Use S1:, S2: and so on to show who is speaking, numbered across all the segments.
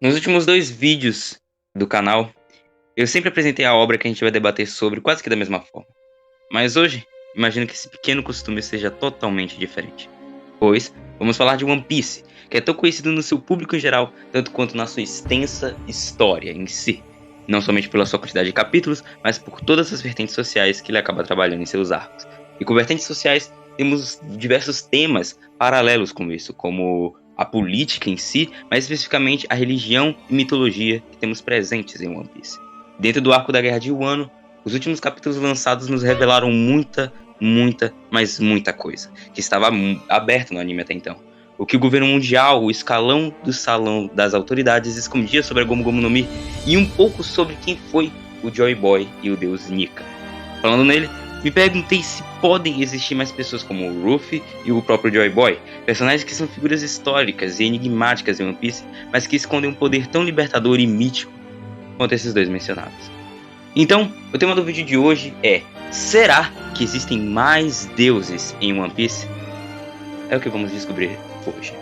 S1: Nos últimos 2 vídeos do canal, eu sempre apresentei a obra que a gente vai debater sobre quase que da mesma forma. Mas hoje, imagino que esse pequeno costume seja totalmente diferente. Pois, vamos falar de One Piece, que é tão conhecido no seu público em geral, tanto quanto na sua extensa história em si. Não somente pela sua quantidade de capítulos, mas por todas as vertentes sociais que ele acaba trabalhando em seus arcos. E com vertentes sociais, temos diversos temas paralelos com isso, como a política em si, mas especificamente a religião e mitologia que temos presentes em One Piece. Dentro do arco da Guerra de Wano, os últimos capítulos lançados nos revelaram muita, mas muita coisa, que estava aberta no anime até então. O que o governo mundial, o escalão do salão das autoridades escondia sobre a Gomu Gomu no Mi, e um pouco sobre quem foi o Joy Boy e o deus Nika. Falando nele, me perguntei se podem existir mais pessoas como o Luffy e o próprio Joy Boy, personagens que são figuras históricas e enigmáticas em One Piece, mas que escondem um poder tão libertador e mítico quanto esses dois mencionados. Então, o tema do vídeo de hoje é: será que existem mais deuses em One Piece? É o que vamos descobrir hoje.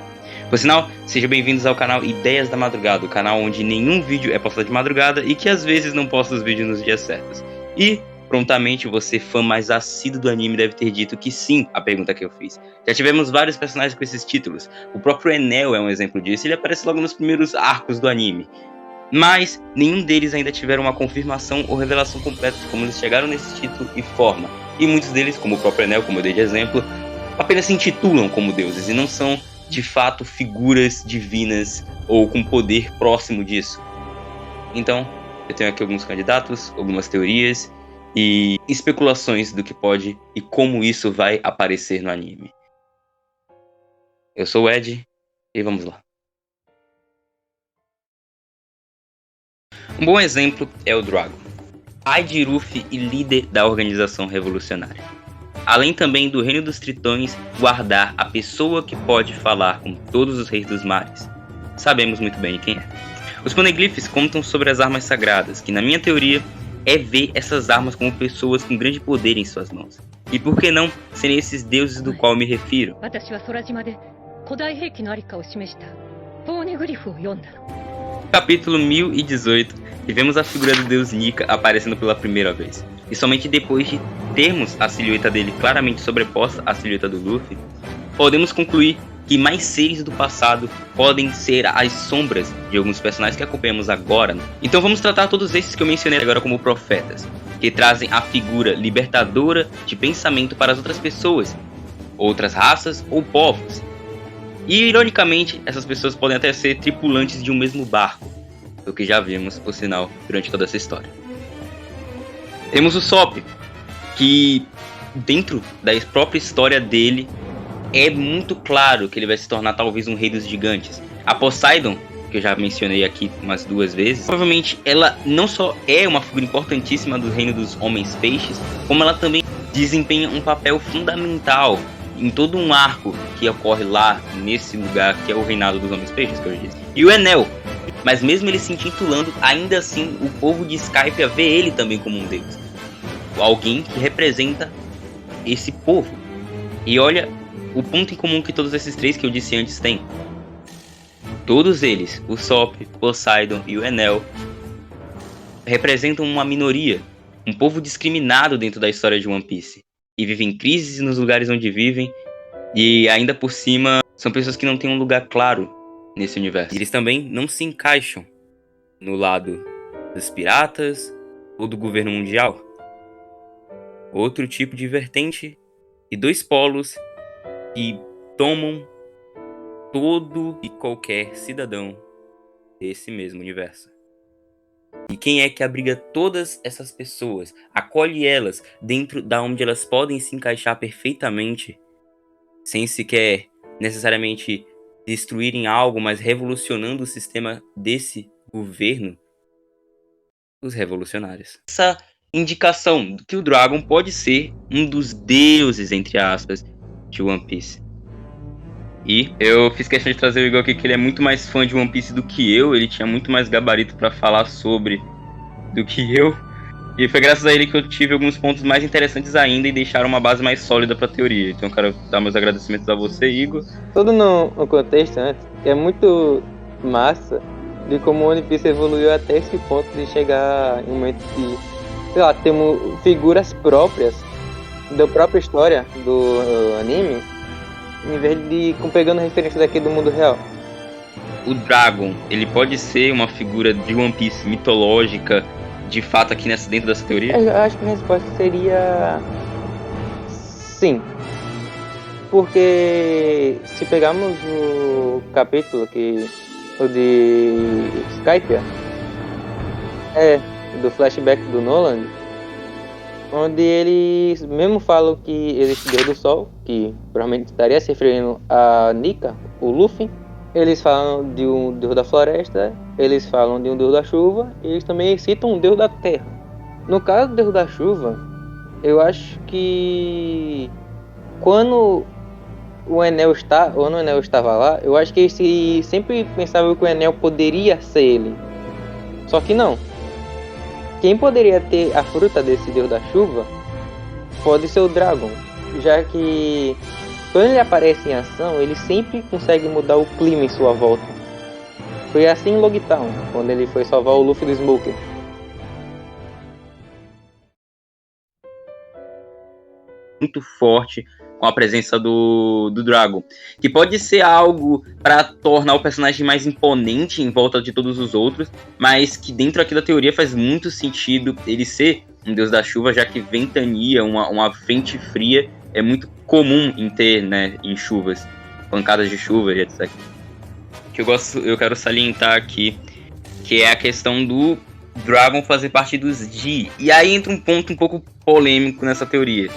S1: Por sinal, sejam bem-vindos ao canal Ideias da Madrugada, o canal onde nenhum vídeo é postado de madrugada e que às vezes não posta os vídeos nos dias certos. E, prontamente, você, fã mais assíduo do anime, deve ter dito que sim à pergunta que eu fiz. Já tivemos vários personagens com esses títulos. O próprio Enel é um exemplo disso, ele aparece logo nos primeiros arcos do anime. Mas nenhum deles ainda tiveram uma confirmação ou revelação completa de como eles chegaram nesse título e forma. E muitos deles, como o próprio Enel, como eu dei de exemplo, apenas se intitulam como deuses e não são, de fato, figuras divinas ou com poder próximo disso. Então, eu tenho aqui alguns candidatos, algumas teorias e especulações do que pode e como isso vai aparecer no anime. Eu sou o Ed e vamos lá. Um bom exemplo é o Dragon, pai de Luffy e líder da organização revolucionária. Além também do reino dos tritões guardar a pessoa que pode falar com todos os reis dos mares. Sabemos muito bem quem é. Os poneglyphs contam sobre as armas sagradas, que na minha teoria é ver essas armas como pessoas com grande poder em suas mãos. E por que não serem esses deuses do qual me refiro? Capítulo 1018, e vemos a figura do deus Nika aparecendo pela primeira vez. E somente depois de termos a silhueta dele claramente sobreposta à silhueta do Luffy, podemos concluir que mais seres do passado podem ser as sombras de alguns personagens que acompanhamos agora. Então vamos tratar todos esses que eu mencionei agora como profetas, que trazem a figura libertadora de pensamento para as outras pessoas, outras raças ou povos. E, ironicamente, essas pessoas podem até ser tripulantes de um mesmo barco, o que já vimos, por sinal, durante toda essa história. Temos o Sop, que, dentro da própria história dele, é muito claro que ele vai se tornar talvez um rei dos gigantes. A Poseidon, que eu já mencionei aqui umas 2 vezes, provavelmente ela não só é uma figura importantíssima do reino dos homens peixes, como ela também desempenha um papel fundamental em todo um arco que ocorre lá nesse lugar que é o reinado dos homens peixes, que eu disse. E o Enel, mas mesmo ele se intitulando, ainda assim o povo de Skypiea vê ele também como um deus, alguém que representa esse povo. E olha o ponto em comum que todos esses 3 que eu disse antes têm. Todos eles, o Sop, Poseidon e o Enel, representam uma minoria, um povo discriminado dentro da história de One Piece. E vivem crises nos lugares onde vivem, e ainda por cima são pessoas que não têm um lugar claro nesse universo. E eles também não se encaixam no lado dos piratas ou do governo mundial. Outro tipo de vertente e 2 polos que tomam todo e qualquer cidadão desse mesmo universo. E quem é que abriga todas essas pessoas, acolhe elas dentro da onde elas podem se encaixar perfeitamente, sem sequer necessariamente destruírem algo, mas revolucionando o sistema desse governo? Os revolucionários. Essa indicação de que o Dragon pode ser um dos deuses, entre aspas, de One Piece. E eu fiz questão de trazer o Igor aqui, que ele é muito mais fã de One Piece do que eu. Ele tinha muito mais gabarito pra falar sobre do que eu. E foi graças a ele que eu tive alguns pontos mais interessantes ainda e deixaram uma base mais sólida pra teoria. Então eu quero dar meus agradecimentos a você, Igor.
S2: Todo no contexto, né? É muito massa de como o One Piece evoluiu até esse ponto de chegar em um momento de, sei lá, temos figuras próprias da própria história do anime, em vez de pegando referências aqui do mundo real.
S1: O Dragon, ele pode ser uma figura de One Piece mitológica, de fato, aqui dentro dessa teoria?
S2: Eu acho que a resposta seria sim. Porque se pegarmos o capítulo o de Skypiea, do flashback do Nolan, onde eles mesmo falam que existe Deus do Sol, que provavelmente estaria se referindo a Nika, o Luffy. Eles falam de um Deus da Floresta, eles falam de um Deus da Chuva, e eles também citam um Deus da Terra. No caso do Deus da Chuva, eu acho que quando o Enel estava lá, eu acho que eles sempre pensavam que o Enel poderia ser ele. Só que não. Quem poderia ter a fruta desse Deus da Chuva pode ser o Dragon, já que quando ele aparece em ação, ele sempre consegue mudar o clima em sua volta. Foi assim em Logtown, quando ele foi salvar o Luffy do Smoker.
S1: Muito forte com a presença do Dragon, que pode ser algo para tornar o personagem mais imponente em volta de todos os outros, mas que dentro aqui da teoria faz muito sentido ele ser um deus da chuva, já que ventania, uma frente fria, é muito comum em ter, né, em chuvas, pancadas de chuva e etc. Que eu quero salientar aqui, que é a questão do Dragon fazer parte dos G. E aí entra um ponto um pouco polêmico nessa teoria.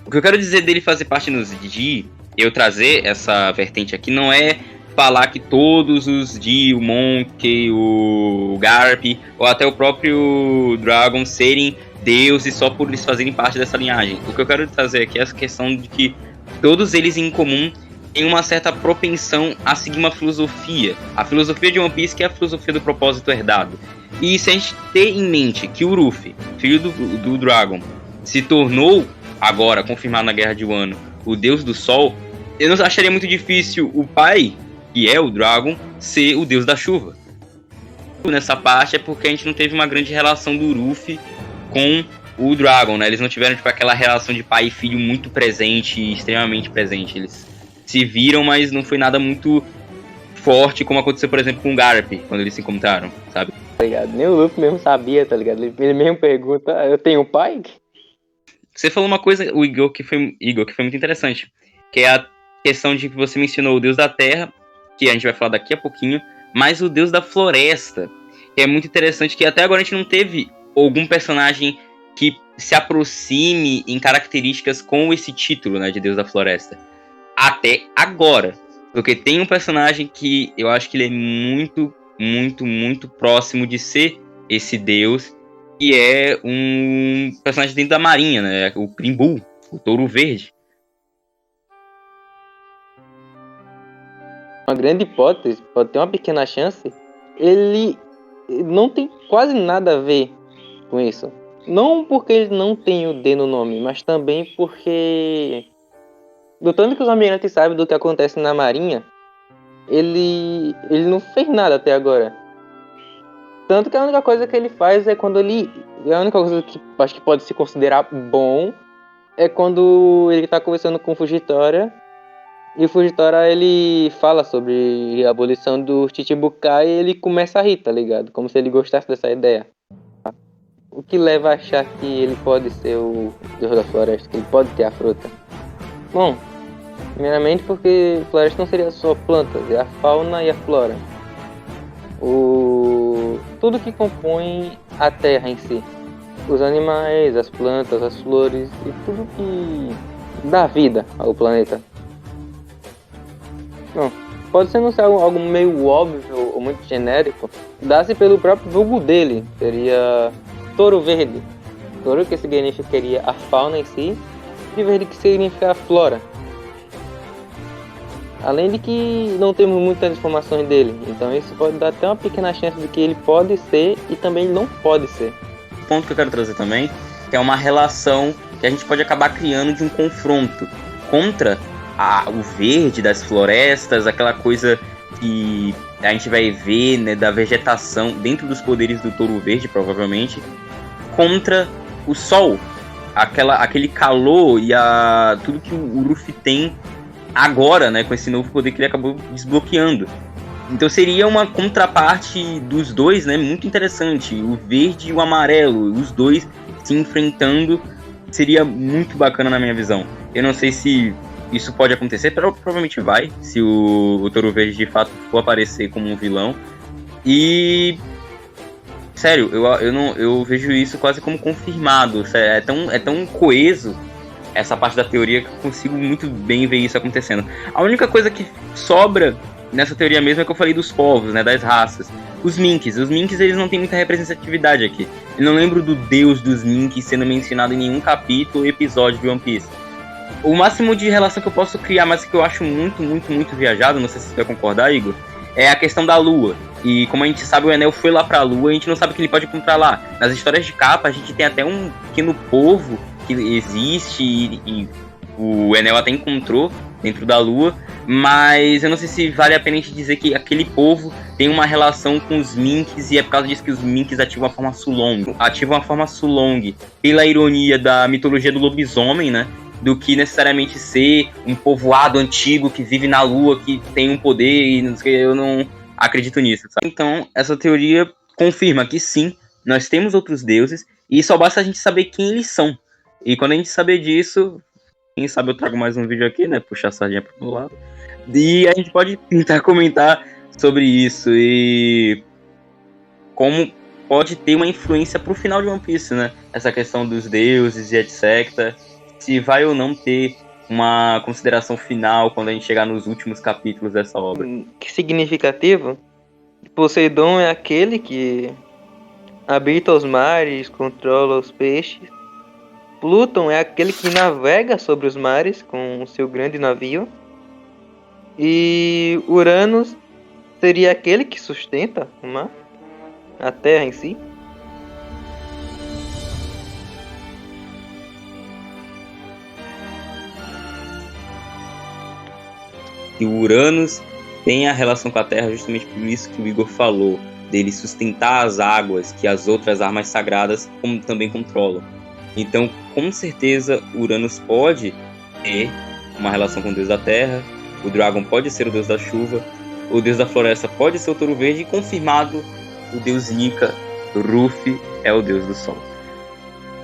S1: O que eu quero dizer dele fazer parte dos G, eu trazer essa vertente aqui, não é falar que todos os G, o Monkey, o Garp, ou até o próprio Dragon serem deuses só por eles fazerem parte dessa linhagem. O que eu quero trazer aqui é essa questão de que todos eles em comum têm uma certa propensão a seguir uma filosofia. A filosofia de One Piece, que é a filosofia do propósito herdado. E se a gente ter em mente que o Luffy, filho do Dragon, se tornou, agora, confirmado na Guerra de Wano, o Deus do Sol, eu não acharia muito difícil o pai, que é o Dragon, ser o Deus da Chuva. Nessa parte é porque a gente não teve uma grande relação do Luffy com o Dragon, né? Eles não tiveram tipo, aquela relação de pai e filho muito presente, extremamente presente. Eles se viram, mas não foi nada muito forte, como aconteceu, por exemplo, com o Garp, quando eles se encontraram, sabe?
S2: Tá ligado? Nem o Luffy mesmo sabia, tá ligado? Ele mesmo pergunta, eu tenho pai?
S1: Você falou uma coisa, o Igor, que foi muito interessante, que é a questão de que você mencionou o Deus da Terra, que a gente vai falar daqui a pouquinho, mas o Deus da Floresta, que é muito interessante, que até agora a gente não teve algum personagem que se aproxime em características com esse título, né, de Deus da Floresta. Até agora. Porque tem um personagem que eu acho que ele é muito, muito, muito próximo de ser esse deus, que é um personagem dentro da marinha, né, o Grimbull, o Touro Verde.
S2: Uma grande hipótese, pode ter uma pequena chance, ele não tem quase nada a ver com isso. Não porque ele não tem o D no nome, mas também porque, do tanto que os almirantes sabem do que acontece na marinha, ele não fez nada até agora. Tanto que a única coisa que ele faz é quando ele... A única coisa que acho que pode se considerar bom é quando ele tá conversando com o Fujitora. E o Fujitora, ele fala sobre a abolição do Chichibukai e ele começa a rir, tá ligado? Como se ele gostasse dessa ideia. O que leva a achar que ele pode ser o Deus da Floresta, que ele pode ter a fruta? Bom, primeiramente porque floresta não seria só plantas, é a fauna e a flora. Tudo que compõe a terra em si. Os animais, as plantas, as flores e tudo que dá vida ao planeta. Não, pode ser não ser algo meio óbvio ou muito genérico, dá-se pelo próprio vulgo dele, seria Touro Verde. Touro que significaria a fauna em si, e verde que significa a flora. Além de que não temos muitas informações dele, então isso pode dar até uma pequena chance de que ele pode ser e também não pode ser.
S1: O ponto que eu quero trazer também é uma relação que a gente pode acabar criando de um confronto contra o verde das florestas, aquela coisa que a gente vai ver, né, da vegetação dentro dos poderes do Touro Verde, provavelmente, contra o Sol. Aquele calor e tudo que o Luffy tem agora, né, com esse novo poder que ele acabou desbloqueando. Então seria uma contraparte dos dois, né, muito interessante. O verde e o amarelo, os dois se enfrentando, seria muito bacana na minha visão. Eu não sei se isso pode acontecer, provavelmente vai, se o Touro Verde de fato for aparecer como um vilão. E sério, eu vejo isso quase como confirmado. É tão coeso essa parte da teoria que eu consigo muito bem ver isso acontecendo. A única coisa que sobra nessa teoria mesmo é que eu falei dos povos, né, das raças. Os Minks eles não têm muita representatividade aqui. Eu não lembro do deus dos Minks sendo mencionado em nenhum capítulo ou episódio de One Piece. O máximo de relação que eu posso criar, mas que eu acho muito, muito, muito viajado, não sei se você vai concordar, Igor, é a questão da Lua. E como a gente sabe, o Enel foi lá pra Lua, a gente não sabe o que ele pode encontrar lá. Nas histórias de capa, a gente tem até um pequeno povo que existe e o Enel até encontrou dentro da Lua, mas eu não sei se vale a pena a gente dizer que aquele povo tem uma relação com os Minks e é por causa disso que os Minks ativam a forma Sulong. Ativam a forma Sulong pela ironia da mitologia do lobisomem, né? Do que necessariamente ser um povoado antigo que vive na Lua, que tem um poder e não sei, eu não acredito nisso, sabe? Então, essa teoria confirma que sim, nós temos outros deuses e só basta a gente saber quem eles são. E quando a gente saber disso, quem sabe eu trago mais um vídeo aqui, né? Puxar a sardinha pro meu lado. E a gente pode tentar comentar sobre isso e como pode ter uma influência pro final de One Piece, né? Essa questão dos deuses e etc. Se vai ou não ter uma consideração final quando a gente chegar nos últimos capítulos dessa obra.
S2: Que significativo. Poseidon é aquele que habita os mares, controla os peixes. Plutão é aquele que navega sobre os mares com o seu grande navio. E Uranus seria aquele que sustenta o mar, a Terra em si.
S1: E o Uranus tem a relação com a Terra justamente por isso que o Igor falou, dele sustentar as águas que as outras armas sagradas também controlam. Então, com certeza, Uranus pode ter uma relação com o deus da Terra, o Dragon pode ser o deus da chuva, o deus da floresta pode ser o Touro Verde e, confirmado, o deus Nika, Ruffy, é o deus do Sol.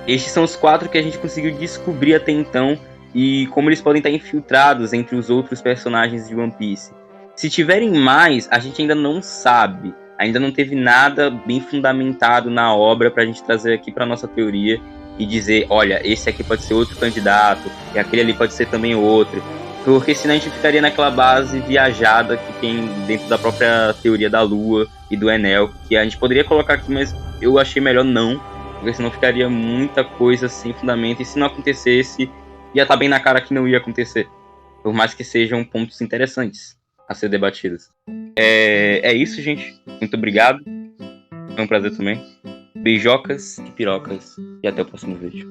S1: Estes são os 4 que a gente conseguiu descobrir até então e como eles podem estar infiltrados entre os outros personagens de One Piece. Se tiverem mais, a gente ainda não sabe. Ainda não teve nada bem fundamentado na obra pra gente trazer aqui pra nossa teoria e dizer, olha, esse aqui pode ser outro candidato, e aquele ali pode ser também outro. Porque senão a gente ficaria naquela base viajada que tem dentro da própria teoria da Lua e do Enel, que a gente poderia colocar aqui, mas eu achei melhor não, porque senão ficaria muita coisa sem fundamento, e se não acontecesse, ia estar bem na cara que não ia acontecer. Por mais que sejam pontos interessantes a ser debatidos. É isso, gente. Muito obrigado. Foi um prazer também. Beijocas e pirocas. E até o próximo vídeo.